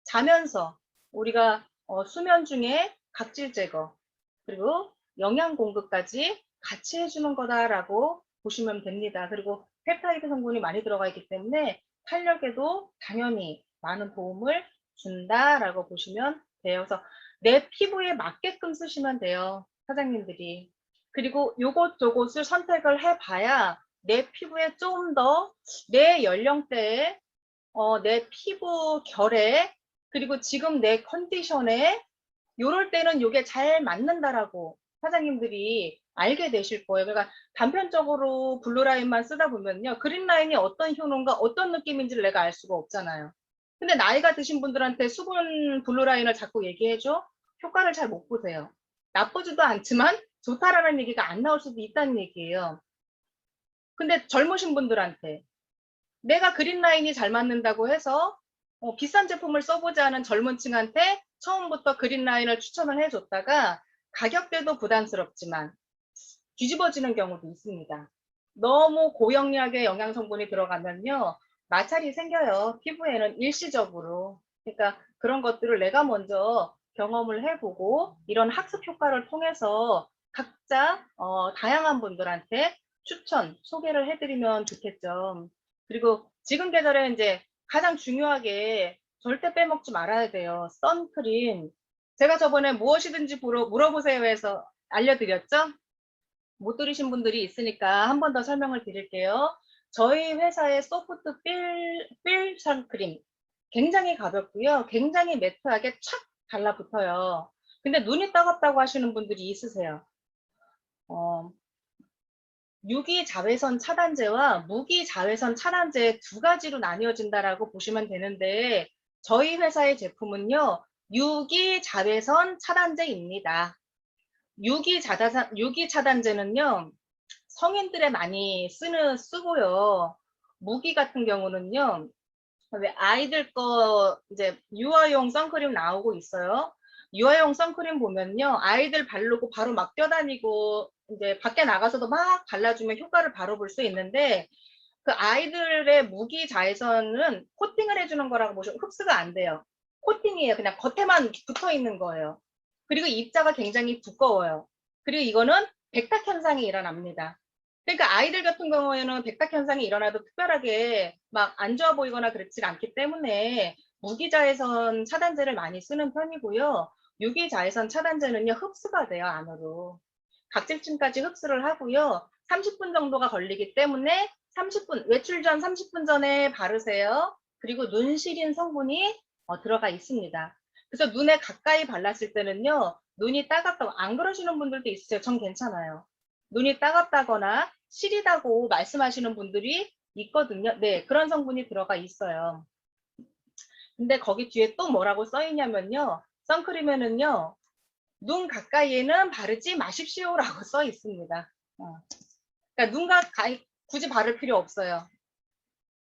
자면서 우리가 수면 중에 각질 제거 그리고 영양 공급까지 같이 해주는 거다라고 보시면 됩니다. 그리고 펩타이드 성분이 많이 들어가 있기 때문에 탄력에도 당연히 많은 도움을 준다라고 보시면 돼요. 그래서 내 피부에 맞게끔 쓰시면 돼요. 사장님들이. 그리고 요것 저것을 선택을 해봐야 내 피부에 좀 더 내 연령대에 내 피부 결에 그리고 지금 내 컨디션에 요럴 때는 요게 잘 맞는다라고 사장님들이 알게 되실 거예요. 그러니까 단편적으로 블루라인만 쓰다 보면요. 그린라인이 어떤 효능과 어떤 느낌인지를 내가 알 수가 없잖아요. 근데 나이가 드신 분들한테 수분 블루라인을 자꾸 얘기해줘? 효과를 잘 못 보세요. 나쁘지도 않지만 좋다라는 얘기가 안 나올 수도 있다는 얘기예요. 근데 젊으신 분들한테 내가 그린라인이 잘 맞는다고 해서 비싼 제품을 써보지 않은 젊은 층한테 처음부터 그린라인을 추천을 해줬다가 가격대도 부담스럽지만 뒤집어지는 경우도 있습니다. 너무 고영리하게 영양 성분이 들어가면요. 마찰이 생겨요. 피부에는 일시적으로. 그러니까 그런 것들을 내가 먼저 경험을 해보고 이런 학습 효과를 통해서 각자 다양한 분들한테 추천, 소개를 해드리면 좋겠죠. 그리고 지금 계절에 이제 가장 중요하게 절대 빼먹지 말아야 돼요. 선크림. 제가 저번에 무엇이든지 물어보세요 해서 알려드렸죠? 못 들으신 분들이 있으니까 한 번 더 설명을 드릴게요. 저희 회사의 소프트 필 선크림. 굉장히 가볍고요. 굉장히 매트하게 착 달라붙어요. 근데 눈이 따갑다고 하시는 분들이 있으세요. 유기 자외선 차단제와 무기 자외선 차단제 두 가지로 나뉘어진다라고 보시면 되는데 저희 회사의 제품은요. 유기 자외선 차단제입니다. 유기 차단제는요. 성인들에 많이 쓰고요. 무기 같은 경우는요. 왜 아이들 거 이제 유아용 선크림 나오고 있어요. 유아용 선크림 보면요. 아이들 바르고 바로 막 뛰어다니고 이제 밖에 나가서도 막 발라주면 효과를 바로 볼 수 있는데 그 아이들의 무기 자외선은 코팅을 해주는 거라고 보시면 흡수가 안 돼요. 코팅이에요. 그냥 겉에만 붙어 있는 거예요. 그리고 입자가 굉장히 두꺼워요. 그리고 이거는 백탁 현상이 일어납니다. 그러니까 아이들 같은 경우에는 백탁 현상이 일어나도 특별하게 막 안 좋아 보이거나 그렇지 않기 때문에 무기자외선 차단제를 많이 쓰는 편이고요. 유기자외선 차단제는요, 흡수가 돼요, 안으로. 각질층까지 흡수를 하고요. 30분 정도가 걸리기 때문에 30분, 외출 전 30분 전에 바르세요. 그리고 눈 시린 성분이 들어가 있습니다. 그래서 눈에 가까이 발랐을 때는요, 눈이 따갑다고, 안 그러시는 분들도 있으세요. 전 괜찮아요. 눈이 따갑다거나 시리다고 말씀하시는 분들이 있거든요. 네, 그런 성분이 들어가 있어요. 근데 거기 뒤에 또 뭐라고 써 있냐면요. 선크림에는요, 눈 가까이에는 바르지 마십시오라고 써 있습니다. 그러니까 눈 가까이 굳이 바를 필요 없어요.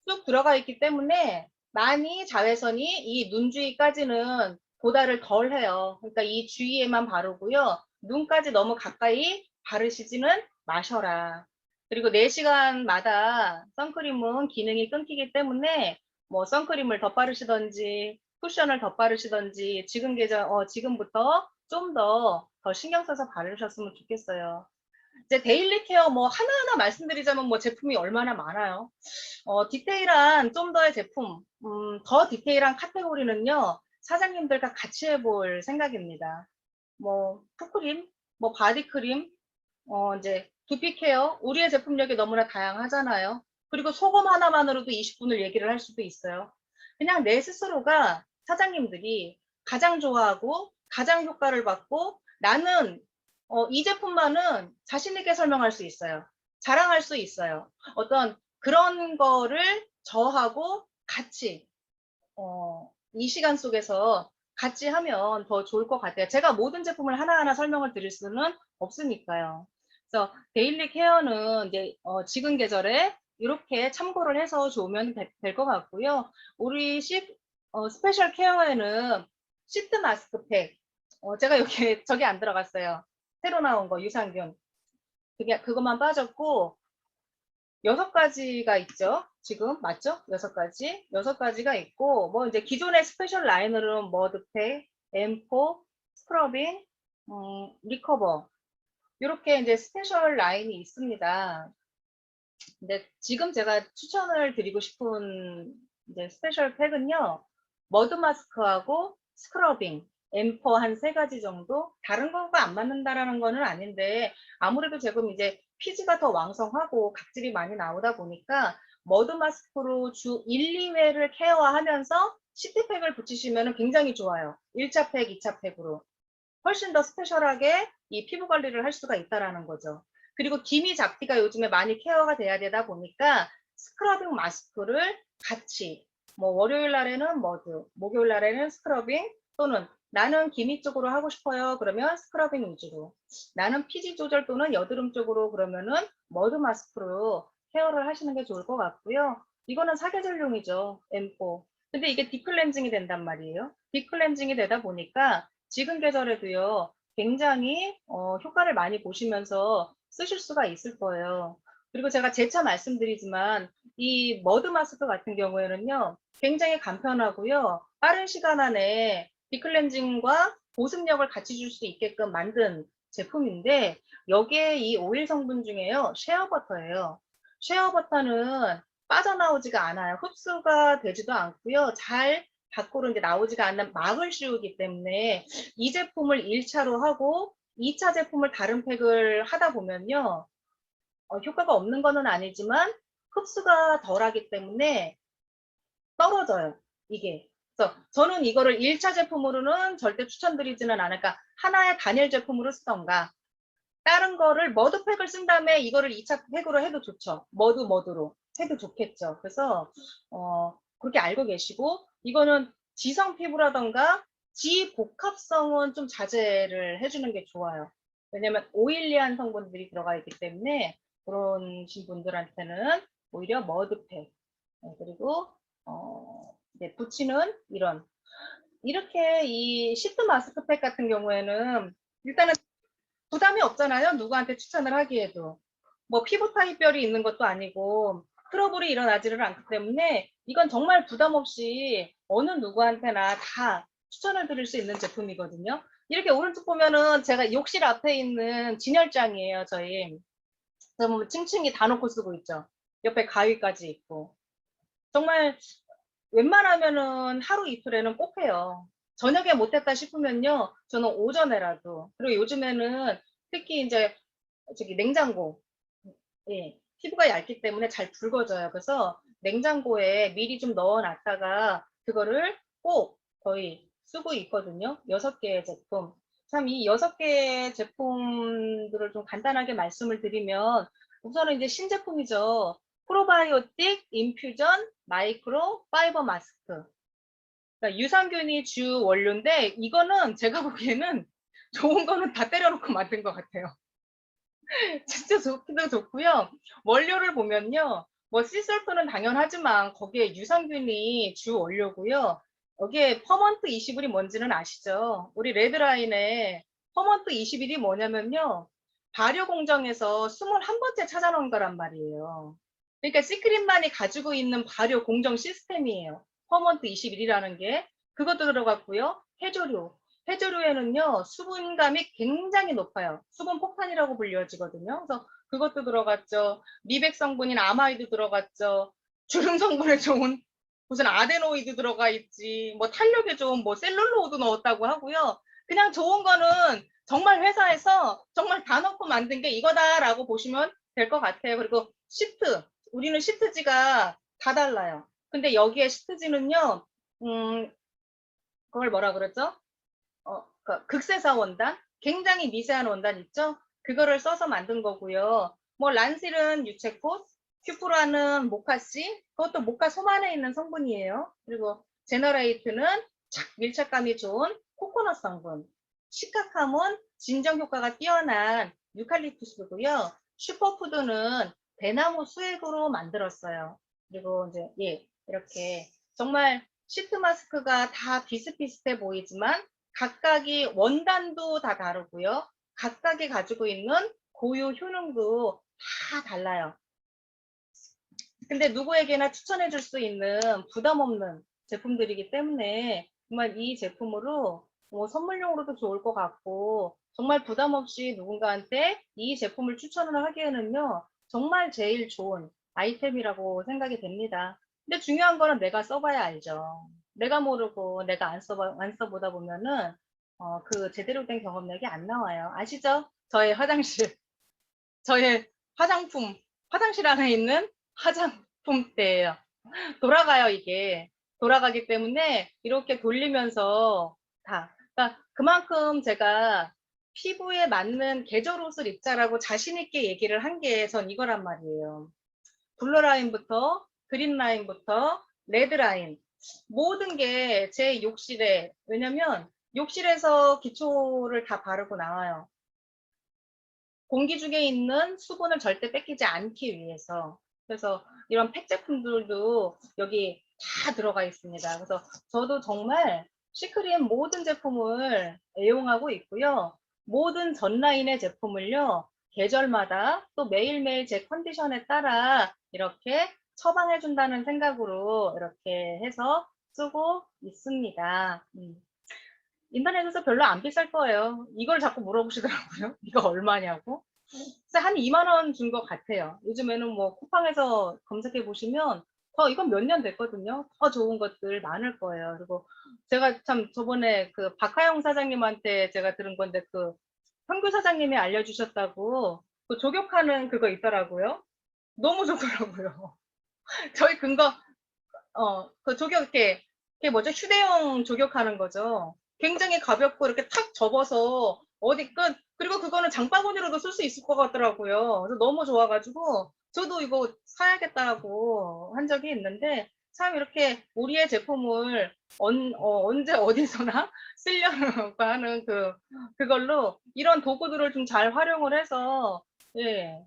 쑥 들어가 있기 때문에 많이 자외선이 이 눈 주위까지는 도달을 덜 해요. 그러니까 이 주위에만 바르고요. 눈까지 너무 가까이 바르시지는 마셔라. 그리고 4시간마다 선크림은 기능이 끊기기 때문에 뭐 선크림을 더 바르시던지 쿠션을 더 바르시던지 지금부터 좀 더 신경 써서 바르셨으면 좋겠어요. 이제 데일리 케어 뭐 하나하나 말씀드리자면 뭐 제품이 얼마나 많아요. 디테일한 좀 더의 제품, 더 디테일한 카테고리는요, 사장님들과 같이 해볼 생각입니다. 뭐, 푸크림, 뭐, 바디크림, 이제 두피 케어, 우리의 제품력이 너무나 다양하잖아요. 그리고 소금 하나만으로도 20분을 얘기를 할 수도 있어요. 그냥 내 스스로가 사장님들이 가장 좋아하고 가장 효과를 받고 나는 이 제품만은 자신있게 설명할 수 있어요. 자랑할 수 있어요. 어떤 그런 거를 저하고 같이 이 시간 속에서 같이 하면 더 좋을 것 같아요. 제가 모든 제품을 하나하나 설명을 드릴 수는 없으니까요. 그래서 데일리 케어는 이제 지금 계절에 이렇게 참고를 해서 좋으면 될 것 같고요. 우리 스페셜 케어에는 시트 마스크팩, 제가 여기 저기 안 들어갔어요. 새로 나온 거 유산균. 그것만 빠졌고 6가지가 있죠. 지금 맞죠? 6가지. 6가지가 있고 뭐 이제 기존의 스페셜 라인으로는 머드팩, M4, 스크러빙, 리커버 이렇게 이제 스페셜 라인이 있습니다. 근데 지금 제가 추천을 드리고 싶은 이제 스페셜 팩은요. 머드 마스크하고 스크러빙, 앰퍼 한 3가지 정도? 다른 거가 안 맞는다라는 거는 아닌데 아무래도 지금 이제 피지가 더 왕성하고 각질이 많이 나오다 보니까 머드 마스크로 주 1, 2회를 케어하면서 시티팩을 붙이시면 굉장히 좋아요. 1차 팩, 2차 팩으로. 훨씬 더 스페셜하게 이 피부 관리를 할 수가 있다라는 거죠. 그리고 기미 잡티가 요즘에 많이 케어가 돼야 되다 보니까 스크러빙 마스크를 같이 뭐 월요일 날에는 머드, 목요일 날에는 스크러빙 또는 나는 기미 쪽으로 하고 싶어요. 그러면 스크러빙 위주로. 나는 피지 조절 또는 여드름 쪽으로 그러면은 머드 마스크로 케어를 하시는 게 좋을 것 같고요. 이거는 사계절용이죠. M4. 근데 이게 딥클렌징이 된단 말이에요. 딥클렌징이 되다 보니까 지금 계절에도요. 굉장히 효과를 많이 보시면서 쓰실 수가 있을 거예요. 그리고 제가 재차 말씀드리지만 이 머드 마스크 같은 경우에는요. 굉장히 간편하고요. 빠른 시간 안에 디클렌징과 보습력을 같이 줄 수 있게끔 만든 제품인데 여기에 이 오일 성분 중에요. 쉐어버터예요. 쉐어버터는 빠져나오지가 않아요. 흡수가 되지도 않고요. 잘 밖으로 이제 나오지가 않는 막을 씌우기 때문에 이 제품을 1차로 하고 2차 제품을 다른 팩을 하다 보면요. 효과가 없는 거는 아니지만 흡수가 덜하기 때문에 떨어져요. 이게. 그래서 저는 이거를 1차 제품으로는 절대 추천드리지는 않을까. 하나의 단일 제품으로 쓰던가 다른 거를 머드팩을 쓴 다음에 이거를 2차 팩으로 해도 좋죠. 머드로 해도 좋겠죠. 그래서 그렇게 알고 계시고 이거는 지성 피부라던가 지복합성은 좀 자제를 해주는 게 좋아요. 왜냐면 오일리한 성분들이 들어가 있기 때문에 그런 분들한테는 오히려 머드팩 그리고 이제 붙이는 이렇게 이 시트 마스크팩 같은 경우에는 일단은 부담이 없잖아요. 누구한테 추천을 하기에도. 뭐 피부 타입별이 있는 것도 아니고 트러블이 일어나지를 않기 때문에 이건 정말 부담 없이 어느 누구한테나 다 추천을 드릴 수 있는 제품이거든요. 이렇게 오른쪽 보면은 제가 욕실 앞에 있는 진열장이에요. 저희. 그래서 층층이 다 놓고 쓰고 있죠. 옆에 가위까지 있고. 정말 웬만하면은 하루 이틀에는 꼭 해요. 저녁에 못했다 싶으면요. 저는 오전에라도. 그리고 요즘에는 특히 이제 저기 냉장고. 예. 피부가 얇기 때문에 잘 붉어져요. 그래서 냉장고에 미리 좀 넣어놨다가 그거를 꼭 거의 쓰고 있거든요. 6개의 제품. 참 이 6개의 제품들을 좀 간단하게 말씀을 드리면 우선은 이제 신제품이죠. 프로바이오틱 인퓨전 마이크로 파이버 마스크. 그러니까 유산균이 주 원료인데 이거는 제가 보기에는 좋은 거는 다 때려놓고 만든 것 같아요. 진짜 좋기도 좋고요. 원료를 보면요. 뭐 씨솔프는 당연하지만 거기에 유산균이 주 원료고요. 여기에 퍼먼트 21이 뭔지는 아시죠? 우리 레드라인에 퍼먼트 21이 뭐냐면요. 발효 공정에서 21번째 찾아놓은 거란 말이에요. 그러니까 시크릿만이 가지고 있는 발효 공정 시스템이에요. 퍼먼트 21이라는 게. 그것도 들어갔고요. 해조류. 해조류에는요, 수분감이 굉장히 높아요. 수분 폭탄이라고 불려지거든요. 그래서 그것도 들어갔죠. 미백 성분인 아마이드 들어갔죠. 주름 성분에 좋은 무슨 아데노이드 들어가 있지. 뭐 탄력에 좋은 뭐 셀룰로이드 넣었다고 하고요. 그냥 좋은 거는 정말 회사에서 정말 다 넣고 만든 게 이거다라고 보시면 될 것 같아요. 그리고 시트. 우리는 시트지가 다 달라요. 근데 여기에 시트지는요, 그걸 뭐라 그러죠? 극세사 원단, 굉장히 미세한 원단 있죠? 그거를 써서 만든 거고요. 뭐 란실은 유채꽃, 큐프라는 모카씨, 그것도 모카 솜 안에 있는 성분이에요. 그리고 제너레이트는 착 밀착감이 좋은 코코넛 성분, 시카카몬 진정 효과가 뛰어난 유칼립투스고요. 슈퍼푸드는 대나무 수액으로 만들었어요. 그리고 이제 이렇게 정말 시트 마스크가 다 비슷비슷해 보이지만 각각이 원단도 다 다르고요. 각각이 가지고 있는 고유 효능도 다 달라요. 근데 누구에게나 추천해 줄 수 있는 부담 없는 제품들이기 때문에 정말 이 제품으로 뭐 선물용으로도 좋을 것 같고 정말 부담 없이 누군가한테 이 제품을 추천을 하기에는요. 정말 제일 좋은 아이템이라고 생각이 됩니다. 근데 중요한 거는 내가 써봐야 알죠. 내가 모르고 내가 안 써보다 보면은 그 제대로 된 경험력이 안 나와요. 아시죠? 저의 화장실, 저의 화장품, 화장실 안에 있는 화장품대예요. 돌아가요, 이게. 돌아가기 때문에 이렇게 돌리면서 다. 그러니까 그만큼 제가 피부에 맞는 계절 옷을 입자라고 자신 있게 얘기를 한 게 전 이거란 말이에요. 블루 라인부터 그린 라인부터 레드 라인 모든 게 제 욕실에 왜냐면 욕실에서 기초를 다 바르고 나와요. 공기 중에 있는 수분을 절대 뺏기지 않기 위해서. 그래서 이런 팩 제품들도 여기 다 들어가 있습니다. 그래서 저도 정말 시크릿 모든 제품을 애용하고 있고요. 모든 전 라인의 제품을요. 계절마다 또 매일매일 제 컨디션에 따라 이렇게 처방해 준다는 생각으로 이렇게 해서 쓰고 있습니다. 인터넷에서 별로 안 비쌀 거예요. 이걸 자꾸 물어보시더라고요. 이거 얼마냐고. 그래서 한 2만 원 준 것 같아요. 요즘에는 뭐 쿠팡에서 검색해 보시면 더 이건 몇 년 됐거든요. 더 좋은 것들 많을 거예요. 그리고 제가 참 저번에 그 박하영 사장님한테 제가 들은 건데 그 현규 사장님이 알려주셨다고 그 조격하는 그거 있더라고요. 너무 좋더라고요. 저희 근거 그 조격 이렇게 그게 뭐죠? 휴대용 조격하는 거죠. 굉장히 가볍고 이렇게 탁 접어서 어디 끝 그리고 그거는 장바구니로도 쓸 수 있을 것 같더라고요. 그래서 너무 좋아가지고 저도 이거 사야겠다고 한 적이 있는데 참 이렇게 우리의 제품을 언제 어디서나 쓰려고 하는 그걸로 이런 도구들을 좀 잘 활용을 해서 예,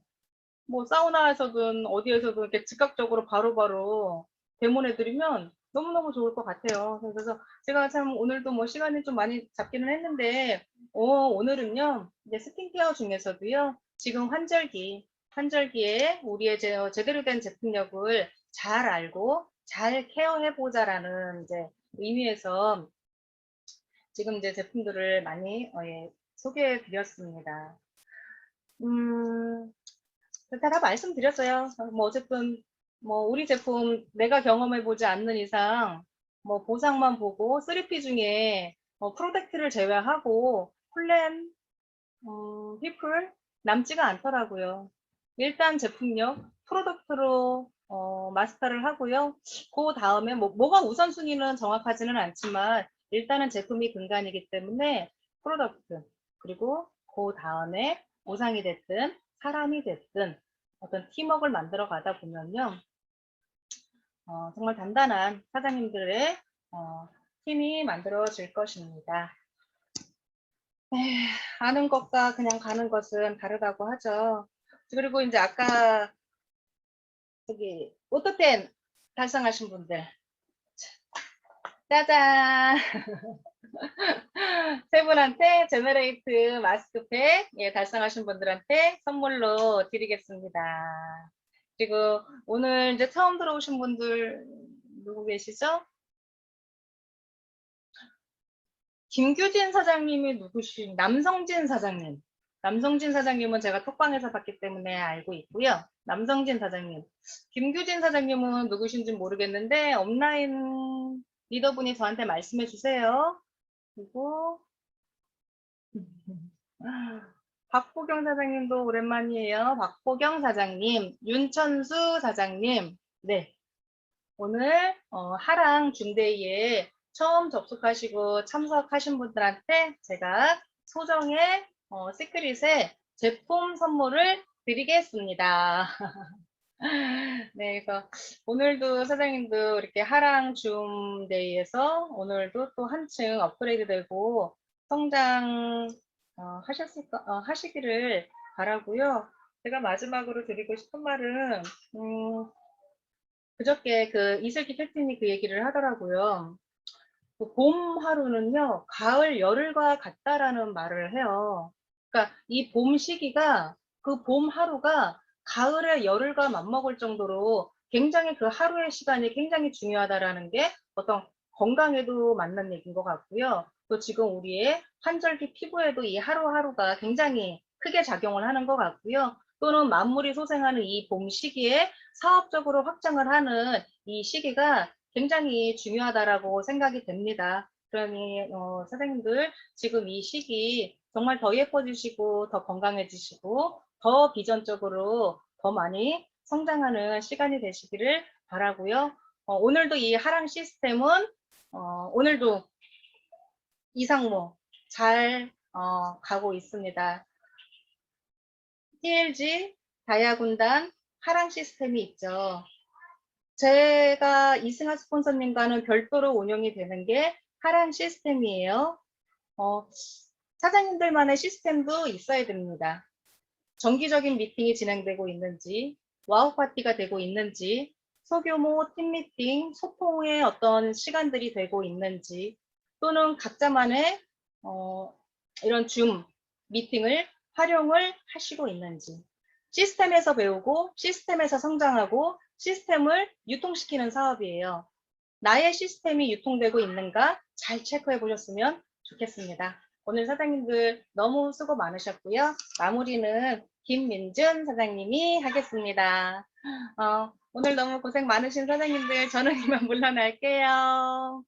뭐 사우나에서든 어디에서든 이렇게 즉각적으로 바로바로 대문해드리면 너무너무 좋을 것 같아요. 그래서 제가 참 오늘도 뭐 시간이 좀 많이 잡기는 했는데, 오늘은요, 이제 스킨케어 중에서도요, 지금 환절기에 우리의 제대로 된 제품력을 잘 알고 잘 케어해보자라는 이제 의미에서 지금 이제 제품들을 많이 소개해 드렸습니다. 음, 다 말씀드렸어요. 뭐 어쨌든 뭐 우리 제품 내가 경험해보지 않는 이상 뭐 보상만 보고 3P 중에 프로덕트를 제외하고 플랜, 피플 남지가 않더라고요. 일단 제품력, 프로덕트로 마스터를 하고요. 그 다음에 뭐가 우선순위는 정확하지는 않지만 일단은 제품이 근간이기 때문에 프로덕트 그리고 그 다음에 보상이 됐든 사람이 됐든 어떤 팀워크를 만들어 가다 보면요. 정말 단단한 사장님들의 팀이 만들어질 것입니다. 아는 것과 그냥 가는 것은 다르다고 하죠. 그리고 이제 아까 저기 오토텐 달성하신 분들 짜잔 세 분한테 제너레이트 마스크팩 달성하신 분들한테 선물로 드리겠습니다. 그리고 오늘 이제 처음 들어오신 분들 누구 계시죠? 김규진 사장님이 누구신? 남성진 사장님. 남성진 사장님은 제가 톡방에서 봤기 때문에 알고 있고요. 남성진 사장님. 김규진 사장님은 누구신지 모르겠는데 업라인 리더분이 저한테 말씀해 주세요. 그리고 박보경 사장님도 오랜만이에요. 박보경 사장님, 윤천수 사장님. 네. 오늘 하랑 중데이에 처음 접속하시고 참석하신 분들한테 제가 소정의 시크릿의 제품 선물을 드리겠습니다. 네, 그래서 오늘도 사장님도 이렇게 하랑 줌데이에서 오늘도 또 한층 업그레이드 되고 성장 하시기를 바라고요. 제가 마지막으로 드리고 싶은 말은 그저께 그 이슬기 캡틴이 그 얘기를 하더라고요. 그봄 하루는요, 가을 열흘과 같다라는 말을 해요. 그러니까 이 봄 시기가 그 봄 하루가 가을의 열흘과 맞먹을 정도로 굉장히 그 하루의 시간이 굉장히 중요하다라는 게 어떤 건강에도 맞는 얘기인 것 같고요. 또 지금 우리의 환절기 피부에도 이 하루하루가 굉장히 크게 작용을 하는 것 같고요. 또는 만물이 소생하는 이 봄 시기에 사업적으로 확장을 하는 이 시기가 굉장히 중요하다라고 생각이 됩니다. 그러니 사장님들 지금 이 시기 정말 더 예뻐지시고 더 건강해지시고 더 비전적으로 더 많이 성장하는 시간이 되시기를 바라고요. 오늘도 이 하랑 시스템은 오늘도 이상무 잘 가고 있습니다. TLG 다이아군단 하랑 시스템이 있죠. 제가 이승하 스폰서님과는 별도로 운영이 되는 게 하랑 시스템이에요. 사장님들만의 시스템도 있어야 됩니다. 정기적인 미팅이 진행되고 있는지, 와우 파티가 되고 있는지, 소규모 팀 미팅, 소통의 어떤 시간들이 되고 있는지, 또는 각자만의 이런 줌 미팅을 활용을 하시고 있는지, 시스템에서 배우고 시스템에서 성장하고 시스템을 유통시키는 사업이에요. 나의 시스템이 유통되고 있는가 잘 체크해 보셨으면 좋겠습니다. 오늘 사장님들 너무 수고 많으셨고요. 마무리는 김민준 사장님이 하겠습니다. 오늘 너무 고생 많으신 사장님들, 저는 이만 물러날게요.